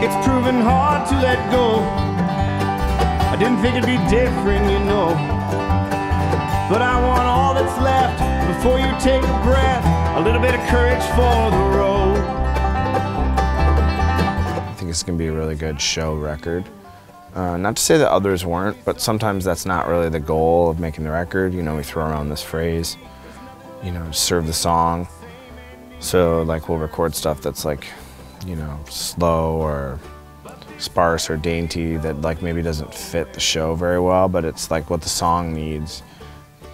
It's proven hard to let go. I didn't think it'd be different, you know. But I want all that's left before you take a breath. A little bit of courage for the road. I think it's going to be a really good show record. Not to say that others weren't, but sometimes that's not really the goal of making the record. You know, we throw around this phrase, you know, serve the song. So like we'll record stuff that's like, you know, slow or sparse or dainty that like maybe doesn't fit the show very well, but it's like what the song needs.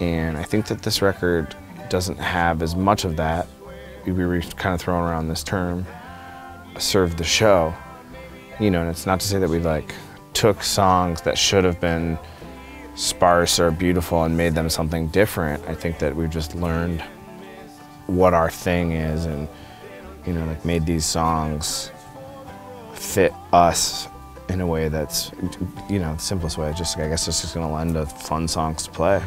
And I think that this record doesn't have as much of that. We were kind of throwing around this term, serve the show. You know, and it's not to say that we like took songs that should have been sparse or beautiful and made them something different. I think that we've just learned what our thing is and, you know, like made these songs fit us in a way that's, you know, the simplest way. Just, I guess it's just gonna lend to fun songs to play.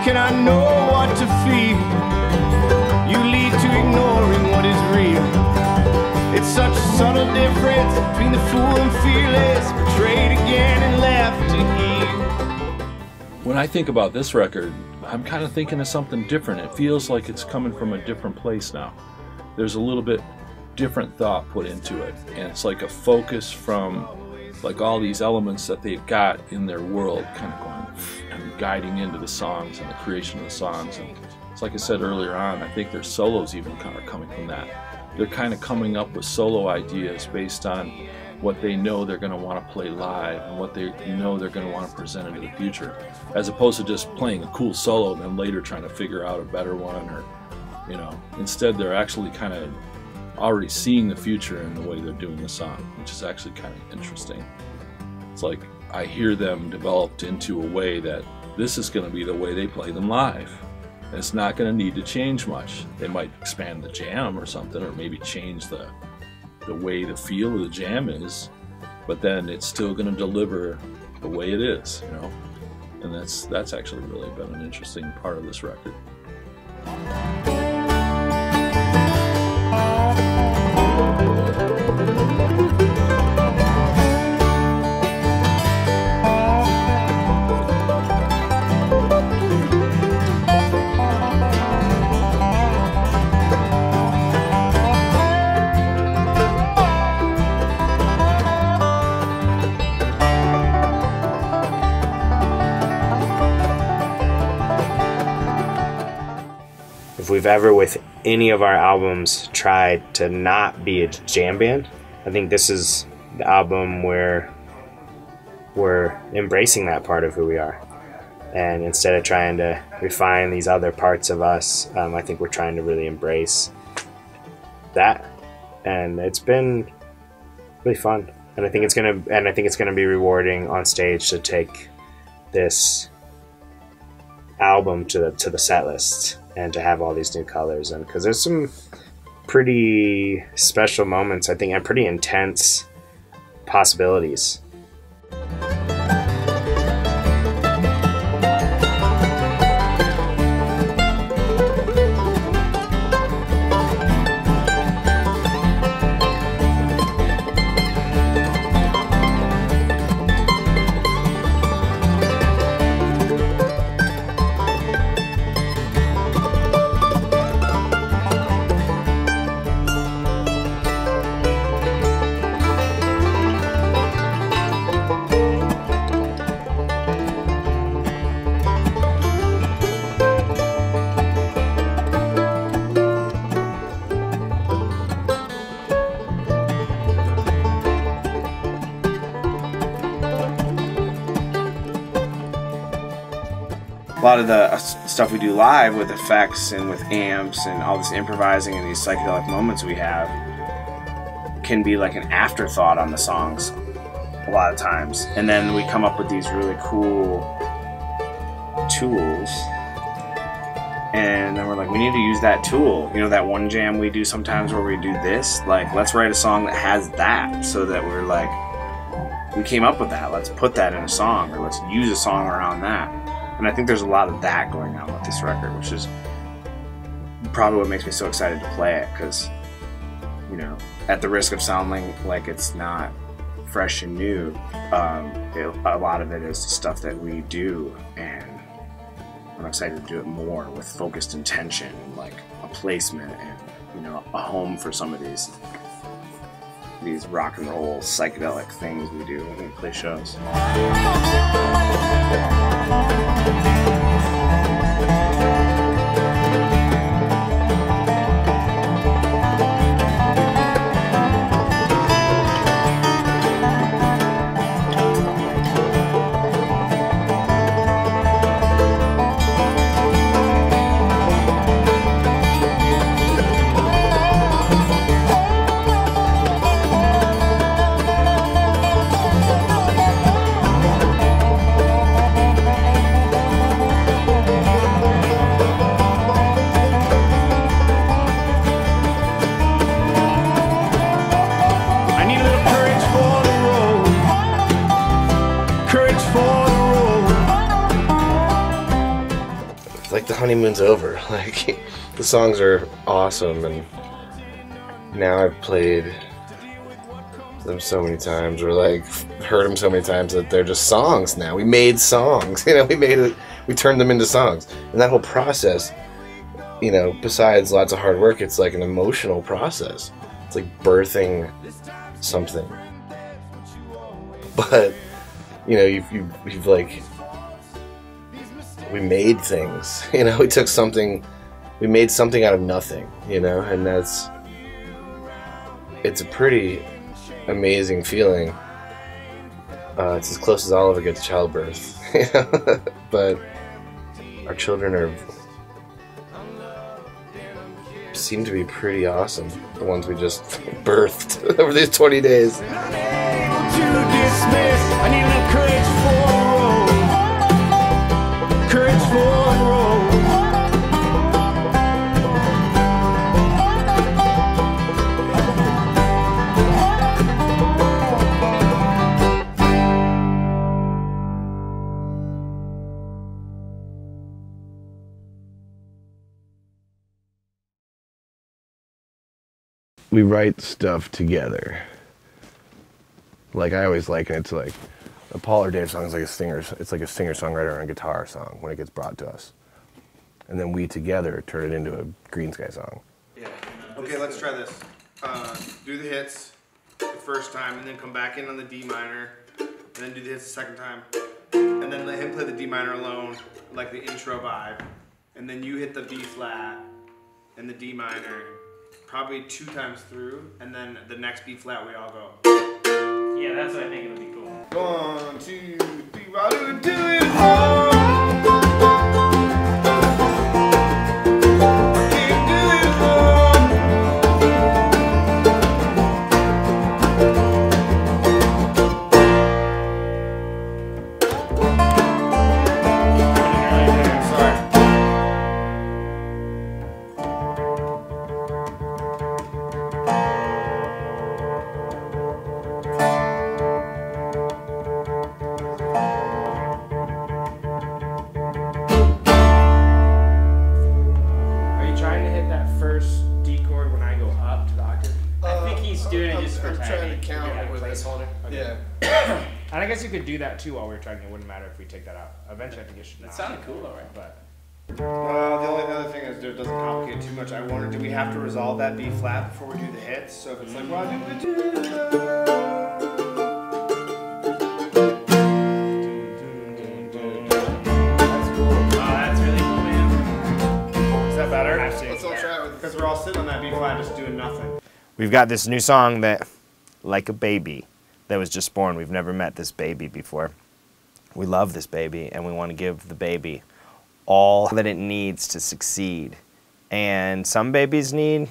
Can I know what to feel? You lead to ignoring what is real. It's such a subtle difference between the fool and fearless, betrayed again and left to heal. When I think about this record, I'm kind of thinking of something different. It feels like it's coming from a different place now. There's a little bit different thought put into it, and it's like a focus from like all these elements that they've got in their world kind of going and guiding into the songs and the creation of the songs. And it's like I said earlier on, I think their solos even kind of coming from that. They're kind of coming up with solo ideas based on what they know they're going to want to play live and what they know they're going to want to present into the future, as opposed to just playing a cool solo and then later trying to figure out a better one, or, you know, instead they're actually kind of already seeing the future in the way they're doing the song, which is actually kind of interesting. It's like I hear them developed into a way that this is going to be the way they play them live. And it's not going to need to change much. They might expand the jam or something, or maybe change the way the feel of the jam is, but then it's still going to deliver the way it is, you know. And that's actually really been an interesting part of this record. If we've ever with any of our albums tried to not be a jam band, I think this is the album where we're embracing that part of who we are. And instead of trying to refine these other parts of us, I think we're trying to really embrace that. And it's been really fun. And I think it's gonna be rewarding on stage to take this album to the set list and to have all these new colors, and because there's some pretty special moments, I think, and pretty intense possibilities. A lot of the stuff we do live with effects and with amps and all this improvising and these psychedelic moments we have can be like an afterthought on the songs. a lot of times. And then we come up with these really cool tools, and then we're like, we need to use that tool. You know, that one jam we do sometimes where we do this, like, let's write a song that has that, so that we're like, we came up with that, let's put that in a song, or let's use a song around that. And I think there's a lot of that going on with this record, which is probably what makes me so excited to play it, because, you know, at the risk of sounding like it's not fresh and new, a lot of it is stuff that we do, and I'm excited to do it more with focused intention and like a placement and, you know, a home for some of these rock and roll psychedelic things we do when we play shows. Like the honeymoon's over. Like the songs are awesome, and now I've played them so many times, or like heard them so many times that they're just songs now. We made songs, you know. We turned them into songs, and that whole process, you know, besides lots of hard work, it's like an emotional process. It's like birthing something. But you know, you've like, we made things, you know. We made something out of nothing, you know, and it's a pretty amazing feeling. It's as close as I'll ever get to childbirth, you know? But our children seem to be pretty awesome, the ones we just birthed over these 20 days. I need a little courage for a road. Courage for a road. We write stuff together. Like, I always liken it to like a Paul or Dave song is like it's like a singer-songwriter and a guitar song when it gets brought to us. And then we together turn it into a Green Sky song. Yeah. Okay, let's try this. Do the hits the first time, and then come back in on the D minor, and then do the hits the second time, and then let him play the D minor alone, like the intro vibe, and then you hit the B flat and the D minor, probably 2 times through, and then the next B flat we all go. Yeah, that's what I think it'll be cool. 1, 2, 3, while do it all. And I guess you could do that too while we're trying. It wouldn't matter if we take that out. Eventually, I think it should. That sounded cool, though, right? But the only other thing is it doesn't complicate too much. I wonder, do we have to resolve that B flat before we do the hits? So if it's like, well, that's cool. Oh, that's really cool, man. Is that better? Let's all try it because we're all sitting on that B flat just doing nothing. We've got this new song that, like a baby, that was just born. We've never met this baby before. We love this baby, and we want to give the baby all that it needs to succeed. And some babies need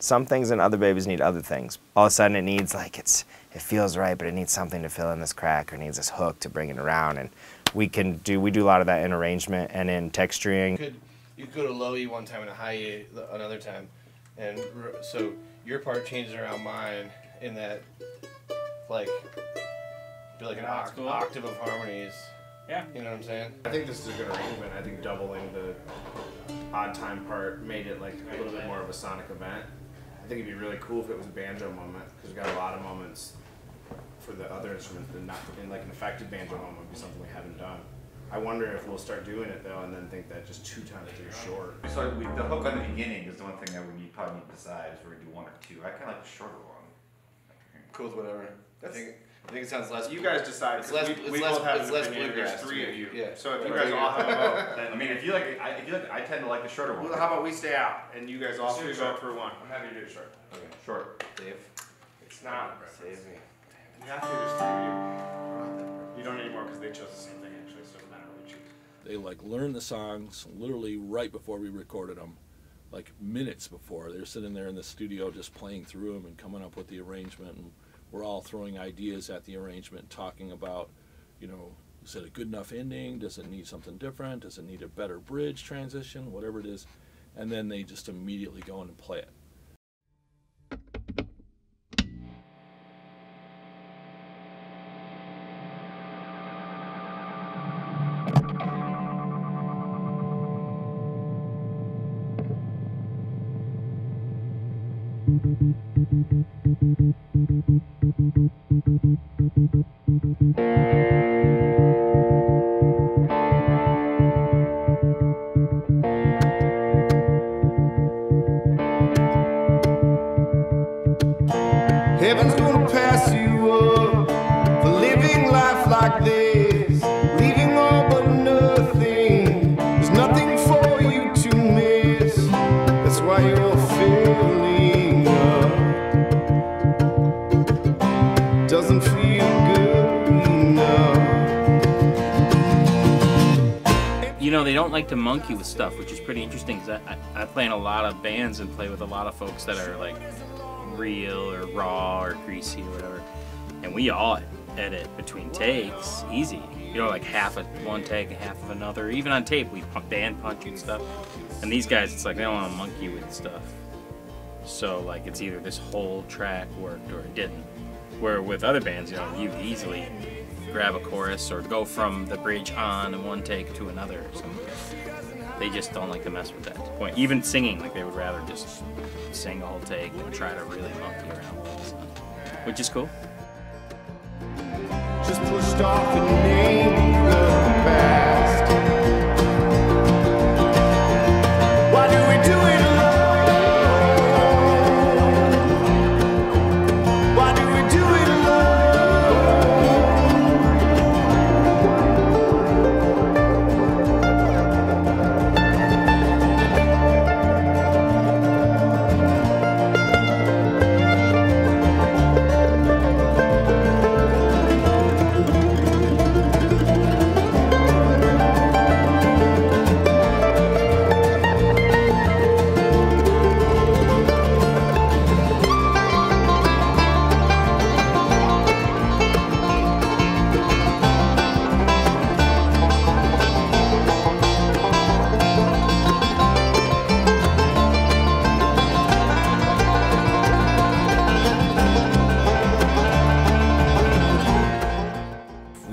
some things and other babies need other things. All of a sudden it needs like, it feels right, but it needs something to fill in this crack or needs this hook to bring it around. And we do a lot of that in arrangement and in texturing. You could go to low E one time and a high E another time. And so your part changes around mine in that, like, be like an octave of harmonies. Yeah. You know what I'm saying? I think this is a good arrangement. I think doubling the odd time part made it like a little bit more of a sonic event. I think it'd be really cool if it was a banjo moment, because we've got a lot of moments for the other instruments, but not in like an effective banjo moment would be something we haven't done. I wonder if we'll start doing it though, and then think that just 2 times 3 is short. So the hook on the beginning is the one thing that we probably need to decide if we're gonna do 1 or 2. I kind of like the shorter one. Cool with whatever. I think it sounds less. You guys decide. It's less. We both have an opinion. There's 3 of you. Yeah. So if you guys all have a vote, then I mean, if you like, I tend to like the shorter one. well, how about we stay out and you guys all 3 vote for 1. I'm happy to do it short. Okay, short. Dave. It's not. Save me. You have to. There's 3 of you. You don't anymore because they chose the same thing actually. So it doesn't matter what we choose. They like learned the songs literally right before we recorded them, like minutes before. They're sitting there in the studio just playing through them and coming up with the arrangement, and we're all throwing ideas at the arrangement, talking about, you know, is it a good enough ending? Does it need something different? Does it need a better bridge transition? Whatever it is, and then they just immediately go in and play it. Heaven's gonna pass you up for living life like this, leaving all but nothing. There's nothing for you to miss. That's why you're filling up. Doesn't feel good enough. You know, they don't like to monkey with stuff, which is pretty interesting because I play in a lot of bands and play with a lot of folks that are like real or raw or greasy or whatever, and we all edit between takes easy, you know, like half of one take and half of another. Even on tape we band punch and stuff, and these guys, it's like they don't want to monkey with stuff, so like it's either this whole track worked or it didn't, where with other bands, you know, you easily grab a chorus or go from the bridge on in one take to another or something. They just don't like to mess with that point. Even singing, like they would rather just sing the whole take than try to really monkey around with it, so, which is cool. Just pushed off the name of the past. Why do we do it alone? Why do we do it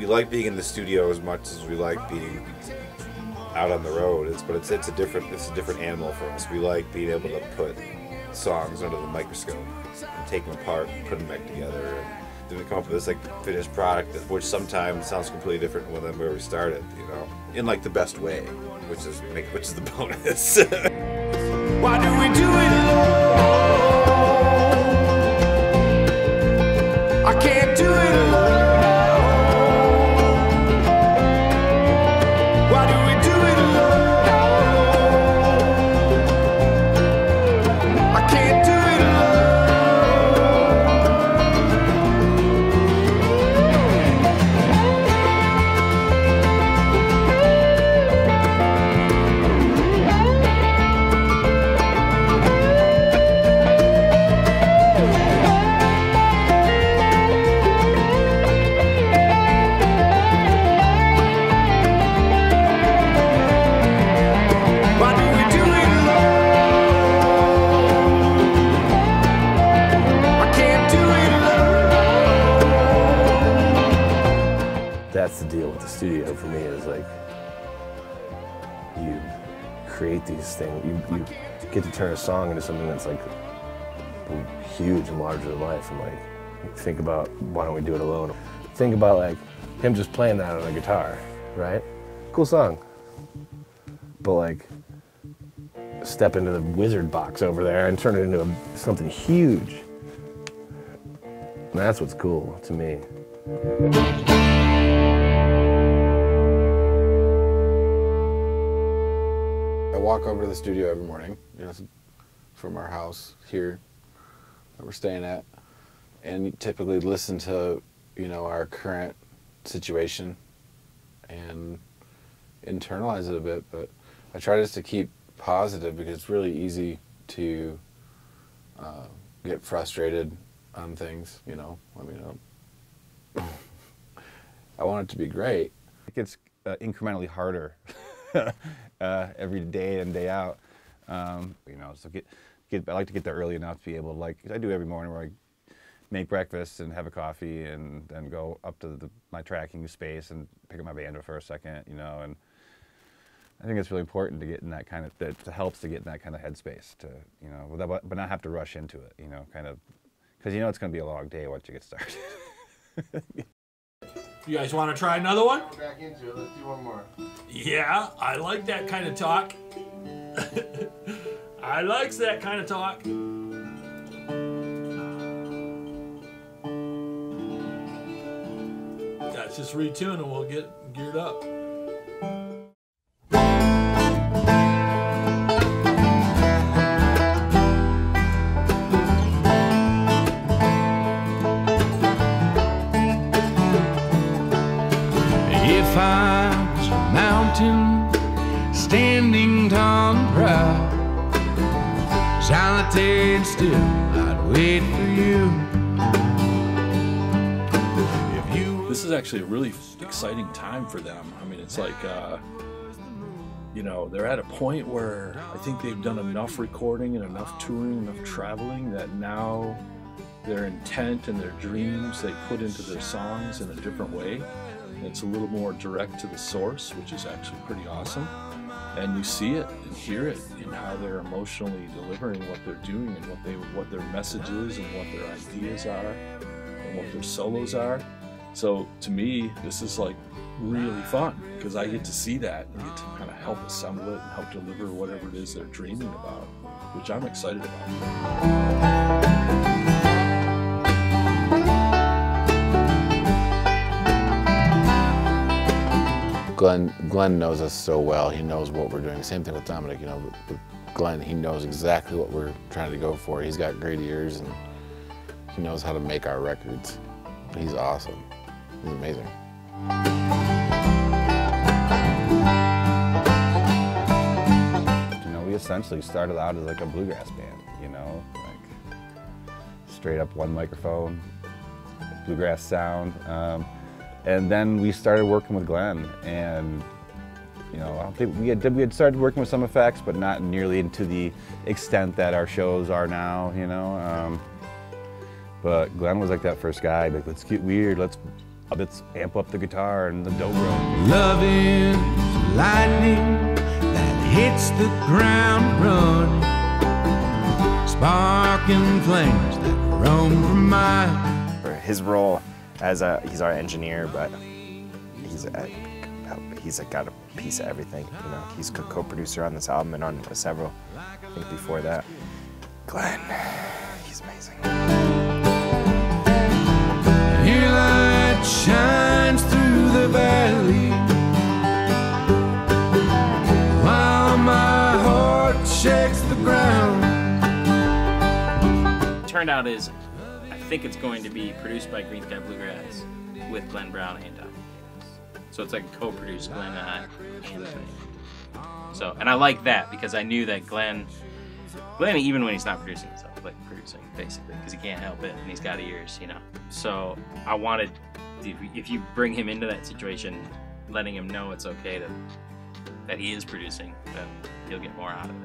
like being in the studio as much as we like being out on the road. It's a different animal for us. We like being able to put songs under the microscope and take them apart and put them back together and then come up with this like finished product, which sometimes sounds completely different than where we started, you know, in like the best way, which is the bonus. Why do we do it alone? I can't do it alone. Why do we do it alone? I can't do it with the studio for me is like you create these things. You get to turn a song into something that's like huge and larger than life. And like, think about, why don't we do it alone? Think about like him just playing that on a guitar, right? Cool song. But like, step into the wizard box over there and turn it into something huge. And that's what's cool to me. I walk over to the studio every morning, you know, from our house here that we're staying at, and typically listen to, you know, our current situation and internalize it a bit. But I try just to keep positive, because it's really easy to get frustrated on things, you know. I mean, I want it to be great. It gets incrementally harder every day in, day out. You know, so I like to get there early enough to be able to, like I do every morning, where I make breakfast and have a coffee and then go up to my tracking space and pick up my banjo for a second, you know. And I think it's really important to get in that kind of, that helps to get in that kind of headspace, to, you know, but not have to rush into it, you know, kind of, because you know it's going to be a long day once you get started. You guys want to try another one? Back into it. Let's do one more. Yeah, I like that kind of talk. I likes that kind of talk. Guys, just retune and we'll get geared up. If I was a mountain standing tall and proud, silent and still, I'd wait for you. This is actually a really exciting time for them. I mean, it's like, you know, they're at a point where I think they've done enough recording and enough touring, enough traveling, that now their intent and their dreams they put into their songs in a different way. It's a little more direct to the source, which is actually pretty awesome. And you see it and hear it in how they're emotionally delivering what they're doing, and what their message is, and what their ideas are, and what their solos are. So to me, this is like really fun, because I get to see that and get to kind of help assemble it and help deliver whatever it is they're dreaming about, which I'm excited about. Glenn knows us so well. He knows what we're doing. Same thing with Dominic, you know, with Glenn, he knows exactly what we're trying to go for. He's got great ears, and he knows how to make our records. He's awesome. He's amazing. You know, we essentially started out as like a bluegrass band, you know, like straight up one microphone, bluegrass sound. And then we started working with Glenn, and you know, I don't think we had started working with some effects, but not nearly to the extent that our shows are now, you know. But Glenn was like that first guy, like, let's get weird, let's amp up the guitar and the dobro. Love is lightning that hits the ground running, sparking flames that roam from miles. His role as he's our engineer, but he's got a piece of everything. You know, he's co-producer on this album and on several, I think, before that. Glenn, he's amazing. Your light shines through the valley, while my heart shakes the ground. Turnout is, I think it's going to be produced by Green Sky Bluegrass with Glenn Brown and Dominic Davis. So it's like a co-produced Glenn and I. So, and I like that, because I knew that Glenn, even when he's not producing himself, like producing basically, because he can't help it and he's got ears, you know. So I wanted, if you bring him into that situation, letting him know it's okay that he is producing, then he'll get more out of it.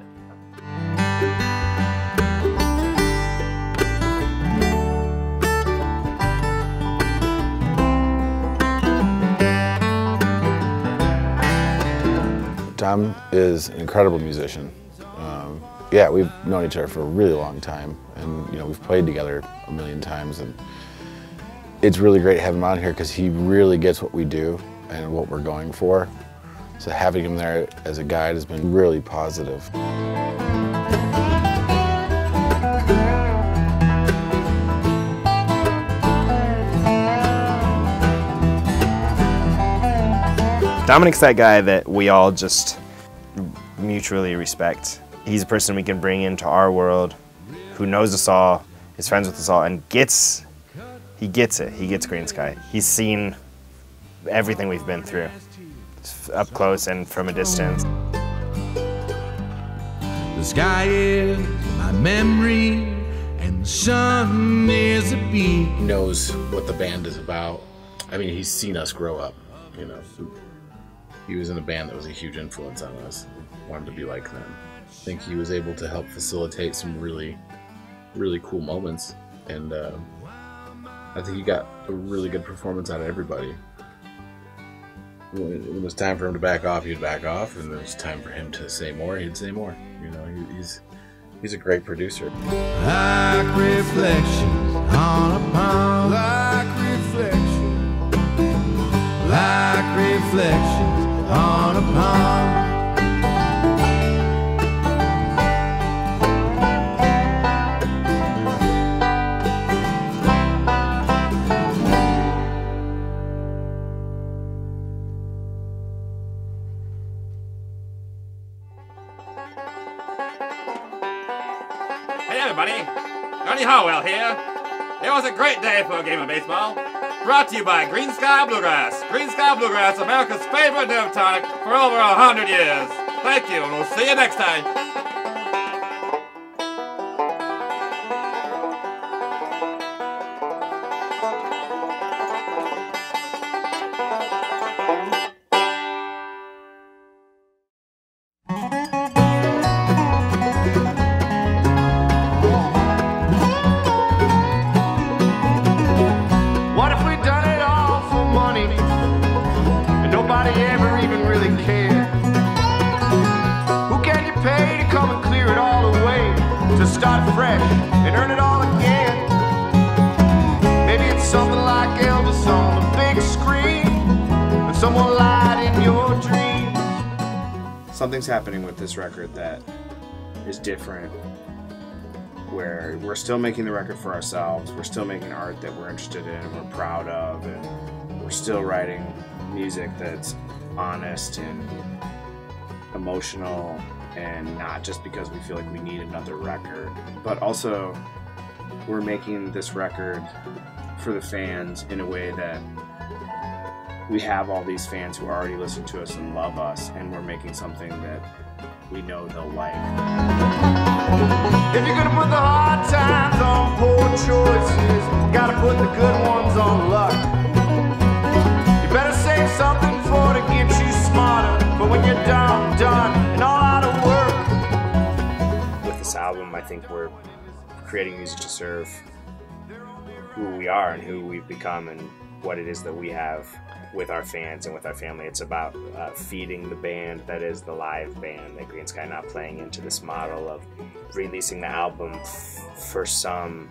Dom is an incredible musician. Yeah, we've known each other for a really long time, and you know, we've played together a million times, and it's really great to have him on here because he really gets what we do and what we're going for. So having him there as a guide has been really positive. Dominic's that guy that we all just mutually respect. He's a person we can bring into our world, who knows us all, is friends with us all, and he gets it. He gets Green Sky. He's seen everything we've been through, up close and from a distance. The sky is my memory, and the sun is a beat. He knows what the band is about. I mean, he's seen us grow up, you know. He was in a band that was a huge influence on us. Wanted to be like them. I think he was able to help facilitate some really, really cool moments, and I think he got a really good performance out of everybody. When it was time for him to back off, he'd back off, and when it was time for him to say more, he'd say more. You know, he's a great producer. Like reflections on a pond. Like reflections. Like reflections on a pond. Hey everybody, Ernie Harwell here. It was a great day for a game of baseball. Brought to you by Green Sky Bluegrass. Green Sky Bluegrass, America's favorite nerve tonic for over 100 years. Thank you, and we'll see you next time. What if we done it all for money and nobody ever even really cared? Who can you pay to come and clear it all away, to start fresh and earn it all again? Maybe it's something like Elvis on the big screen, and someone lied in your dreams. Something's happening with this record that is different, where we're still making the record for ourselves, we're still making art that we're interested in and we're proud of, and we're still writing music that's honest and emotional, and not just because we feel like we need another record, but also we're making this record for the fans in a way that we have all these fans who already listen to us and love us, and we're making something that we know they'll like. If you're gonna put the hard times on poor choices, gotta put the good ones on luck. You better save something for to get you smarter, but when you're done and all out of work. With this album, I think we're creating music to serve who we are and who we've become and what it is that we have with our fans and with our family. It's about feeding the band that is the live band that Green Sky, not playing into this model of releasing the album for some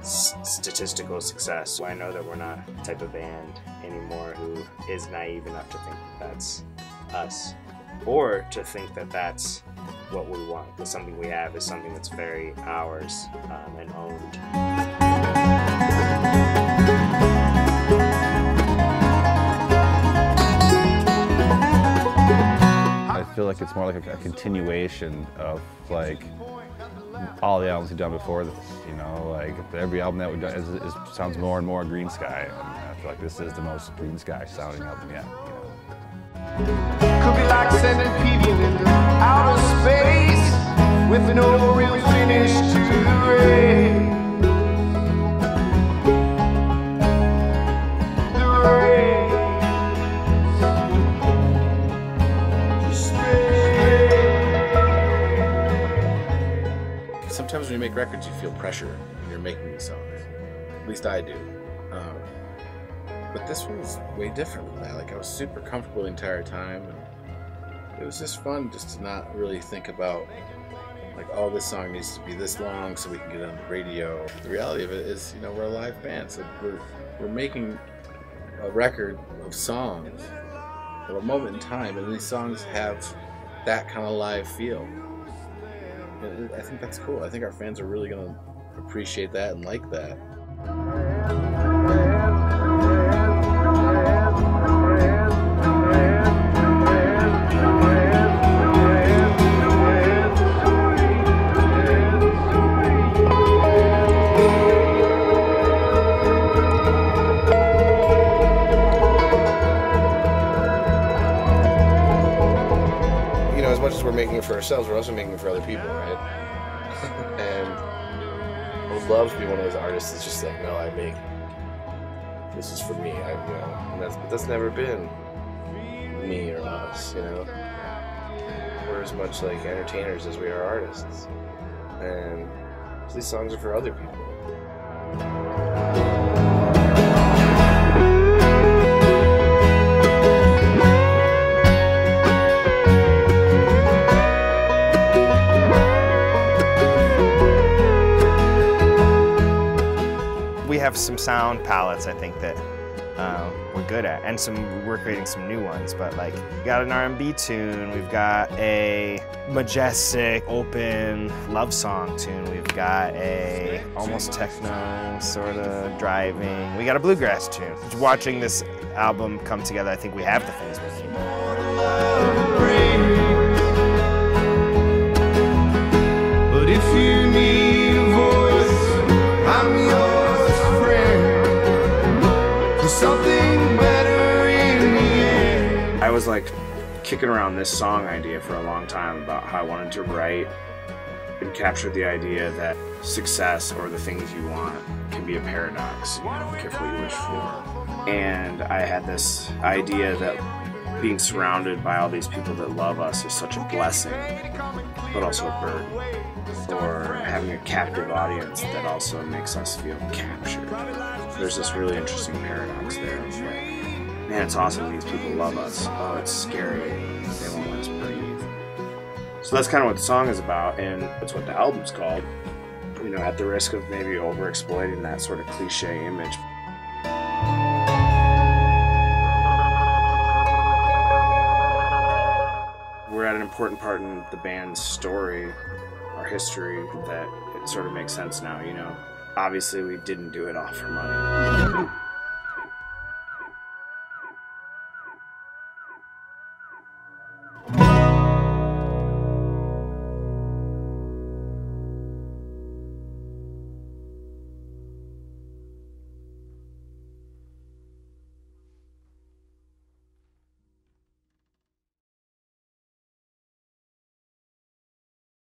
statistical success. I know that we're not the type of band anymore who is naive enough to think that that's us, or to think that that's what we want. Because something we have is something that's very ours and owned. I feel like it's more like a continuation of like all the albums we've done before this. You know, like every album that we've done sounds more and more Green Sky, and I feel like this is the most Green Sky sounding album yet. You know. Could be like sending people into outer space with no real finish to the race. Sometimes when you make records, you feel pressure when you're making these songs. At least I do. But this one was way different than that. Like, I was super comfortable the entire time, and it was just fun just to not really think about like, oh, this song needs to be this long so we can get it on the radio. The reality of it is, you know, we're a live band, so we're making a record of songs at a moment in time, and these songs have that kind of live feel. And I think that's cool. I think our fans are really going to appreciate that and like that. As much as we're making it for ourselves, we're also making it for other people, right? And I would love to be one of those artists that's just like, no, I make, this is for me, and that's never been me or us, you know? We're as much like entertainers as we are artists, and these songs are for other people. We have some sound palettes, I think, that we're good at, and we're creating some new ones. But like, we got an R&B tune, we've got a majestic, open love song tune, we've got a almost techno sort of driving, we got a bluegrass tune. Watching this album come together, I think we have the things we need. But if you need a voice, I'm yours. Something better in the end. I was like kicking around this song idea for a long time about how I wanted to write and capture the idea that success or the things you want can be a paradox, you know, careful what you wish for. And I had this idea that being surrounded by all these people that love us is such a blessing, but also a burden. Or having a captive audience that also makes us feel captured. There's this really interesting paradox there. It's like, man, it's awesome these people love us. Oh, it's scary. They won't let us breathe. So that's kind of what the song is about, and that's what the album's called. You know, at the risk of maybe over-exploiting that sort of cliche image. We're at an important part in the band's story, our history, that it sort of makes sense now, you know. Obviously, we didn't do it all for money.